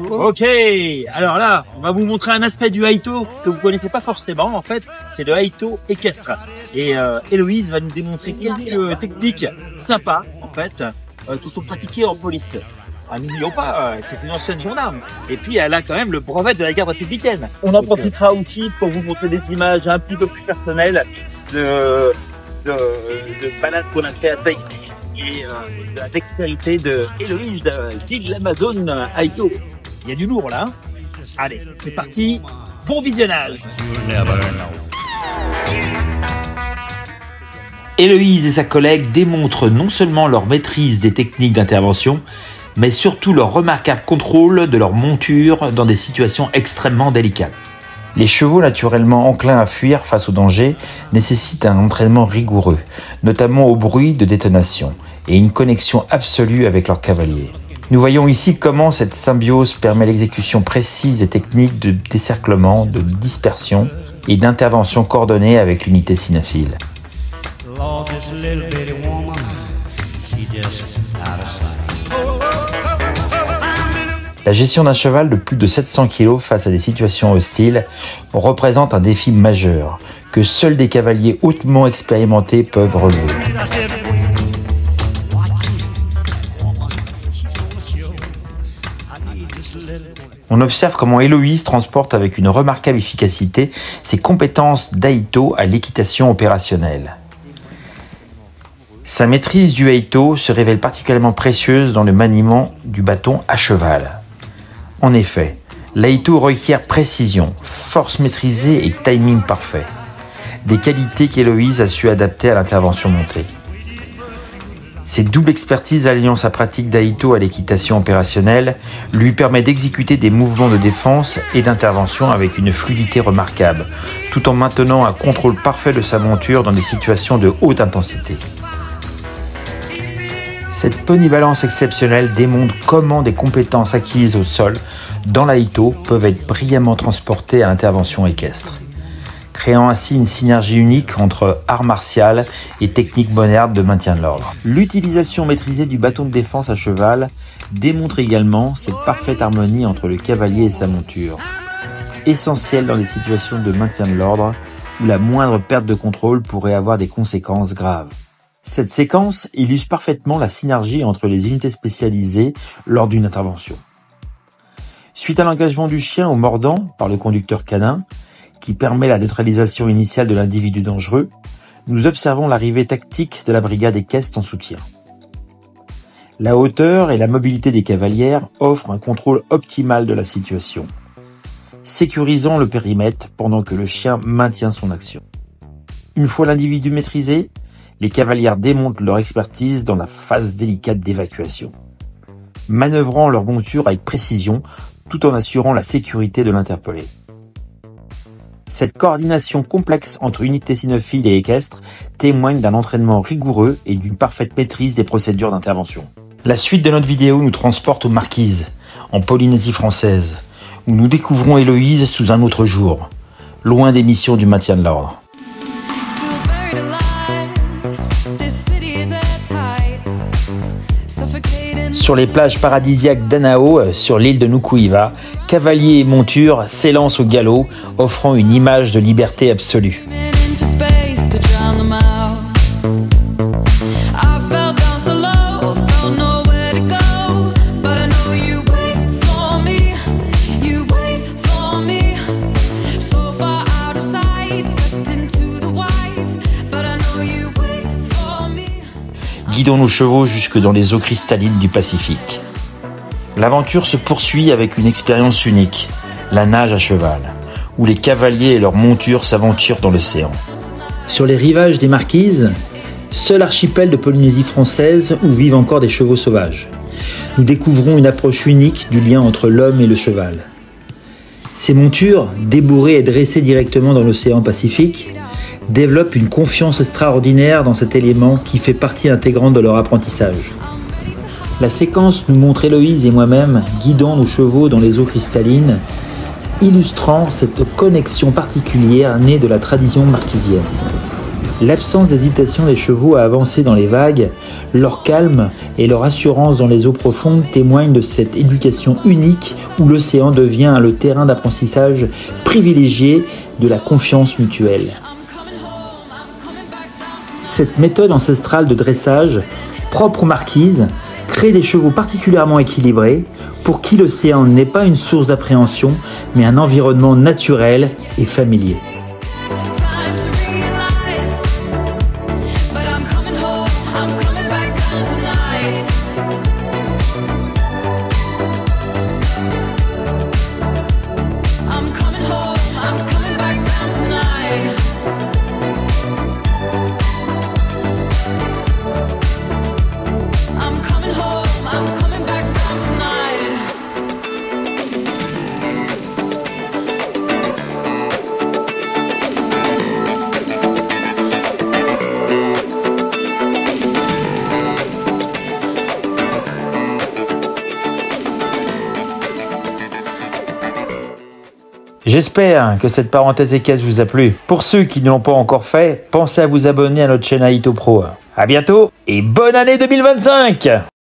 Ok, alors là, on va vous montrer un aspect du Haito que vous connaissez pas forcément. En fait, c'est le Haito équestre. Et Héloïse va nous démontrer quelques techniques sympas, en fait, qui sont pratiquées en police. N'oublions pas, c'est une ancienne gendarme. Et puis, elle a quand même le brevet de la garde républicaine. On en profitera aussi pour vous montrer des images un petit peu plus personnelles de balades qu'on a fait à Tahiti et de la dextérité de Héloïse de l'Amazone Haito. Il y a du lourd là. Allez, c'est parti. Bon visionnage. Héloïse et sa collègue démontrent non seulement leur maîtrise des techniques d'intervention, mais surtout leur remarquable contrôle de leur monture dans des situations extrêmement délicates. Les chevaux naturellement enclins à fuir face au danger nécessitent un entraînement rigoureux, notamment au bruit de détonation, et une connexion absolue avec leur cavalier. Nous voyons ici comment cette symbiose permet l'exécution précise des techniques de décerclement, de dispersion et d'intervention coordonnée avec l'unité cynophile. La gestion d'un cheval de plus de 700 kg face à des situations hostiles représente un défi majeur que seuls des cavaliers hautement expérimentés peuvent relever. On observe comment Héloïse transporte avec une remarquable efficacité ses compétences d'Haito à l'équitation opérationnelle. Sa maîtrise du Haito se révèle particulièrement précieuse dans le maniement du bâton à cheval. En effet, l'Haito requiert précision, force maîtrisée et timing parfait. Des qualités qu'Héloïse a su adapter à l'intervention montée. Cette double expertise alliant sa pratique d'Haito à l'équitation opérationnelle lui permet d'exécuter des mouvements de défense et d'intervention avec une fluidité remarquable, tout en maintenant un contrôle parfait de sa monture dans des situations de haute intensité. Cette polyvalence exceptionnelle démontre comment des compétences acquises au sol dans l'Haito peuvent être brillamment transportées à l'intervention équestre, créant ainsi une synergie unique entre art martial et technique moderne de maintien de l'ordre. L'utilisation maîtrisée du bâton de défense à cheval démontre également cette parfaite harmonie entre le cavalier et sa monture, essentielle dans les situations de maintien de l'ordre où la moindre perte de contrôle pourrait avoir des conséquences graves. Cette séquence illustre parfaitement la synergie entre les unités spécialisées lors d'une intervention. Suite à l'engagement du chien au mordant par le conducteur canin, qui permet la neutralisation initiale de l'individu dangereux, nous observons l'arrivée tactique de la brigade équestre en soutien. La hauteur et la mobilité des cavalières offrent un contrôle optimal de la situation, sécurisant le périmètre pendant que le chien maintient son action. Une fois l'individu maîtrisé, les cavalières démontrent leur expertise dans la phase délicate d'évacuation, manœuvrant leur monture avec précision tout en assurant la sécurité de l'interpellé. Cette coordination complexe entre unités cynophiles et équestres témoigne d'un entraînement rigoureux et d'une parfaite maîtrise des procédures d'intervention. La suite de notre vidéo nous transporte aux Marquises, en Polynésie française, où nous découvrons Héloïse sous un autre jour, loin des missions du maintien de l'ordre. Sur les plages paradisiaques d'Anao, sur l'île de Nuku'iva, cavaliers et montures s'élancent au galop, offrant une image de liberté absolue. Guidons nos chevaux jusque dans les eaux cristallines du Pacifique. L'aventure se poursuit avec une expérience unique, la nage à cheval, où les cavaliers et leurs montures s'aventurent dans l'océan. Sur les rivages des Marquises, seul archipel de Polynésie française où vivent encore des chevaux sauvages, nous découvrons une approche unique du lien entre l'homme et le cheval. Ces montures, débourrées et dressées directement dans l'océan Pacifique, développent une confiance extraordinaire dans cet élément qui fait partie intégrante de leur apprentissage. La séquence nous montre Héloïse et moi-même guidant nos chevaux dans les eaux cristallines, illustrant cette connexion particulière née de la tradition marquisienne. L'absence d'hésitation des chevaux à avancer dans les vagues, leur calme et leur assurance dans les eaux profondes témoignent de cette éducation unique où l'océan devient le terrain d'apprentissage privilégié de la confiance mutuelle. Cette méthode ancestrale de dressage, propre aux marquises, crée des chevaux particulièrement équilibrés pour qui l'océan n'est pas une source d'appréhension mais un environnement naturel et familier. J'espère que cette parenthèse équestre vous a plu. Pour ceux qui ne l'ont pas encore fait, pensez à vous abonner à notre chaîne Aito Pro. À bientôt et bonne année 2025!